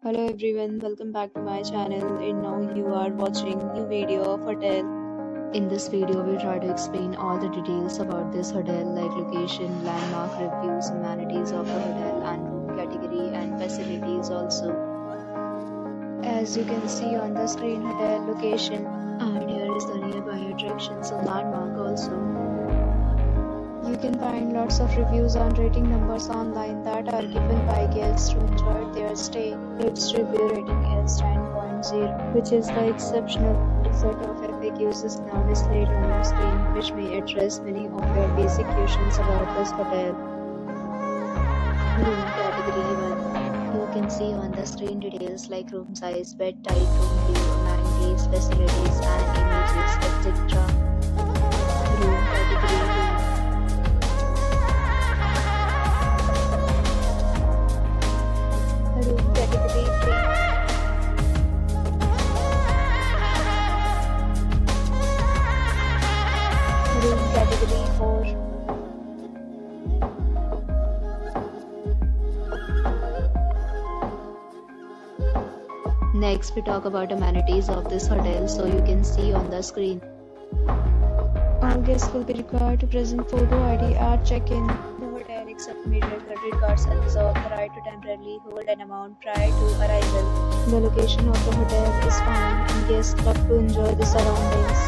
Hello everyone, welcome back to my channel and now you are watching new video of hotel. In this video we'll try to explain all the details about this hotel like location, landmark reviews, amenities of the hotel and room category and facilities also. As you can see on the screen, hotel location, and here is the nearby attractions and landmark also. You can find lots of reviews and rating numbers online that are given by guests who enjoyed their stay. Its review rating is 10.0, which is the exceptional. A set of FAQs is now displayed on your screen, which may address many of your basic questions about this hotel. Room category 1. You can see on the screen details like room size, bed type, room view, amenities, facilities, and images, etc. Room category 2. Room category 3. Room category 4. Next we talk about amenities of this hotel, so you can see on the screen. All guests will be required to present photo ID at check-in. The hotel accepts major credit cards and reserves the right to temporarily hold an amount prior to arrival. The location of the hotel is fine and guests love to enjoy the surroundings.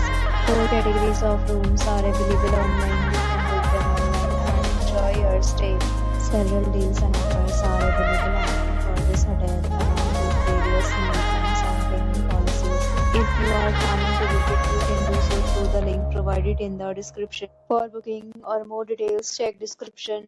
4 categories of rooms are available online. You can book them online and enjoy your stay. Several deals and offers are available online for this hotel along with various terms and payment policies. If you are planning to visit, you can do so through the link provided in the description. For booking or more details, check description.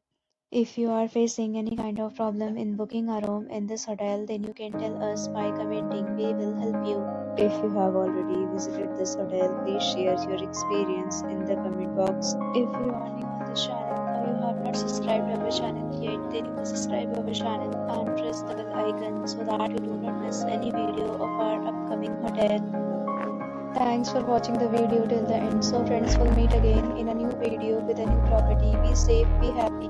If you are facing any kind of problem in booking a room in this hotel, then you can tell us by commenting. We will help you. If you have already visited this hotel, please share your experience in the comment box. If you are new on this channel or you have not subscribed our channel yet, then you can subscribe our channel and press the bell icon so that you do not miss any video of our upcoming hotel. Thanks for watching the video till the end. So friends, will meet again in a new video with a new property. Be safe, be happy.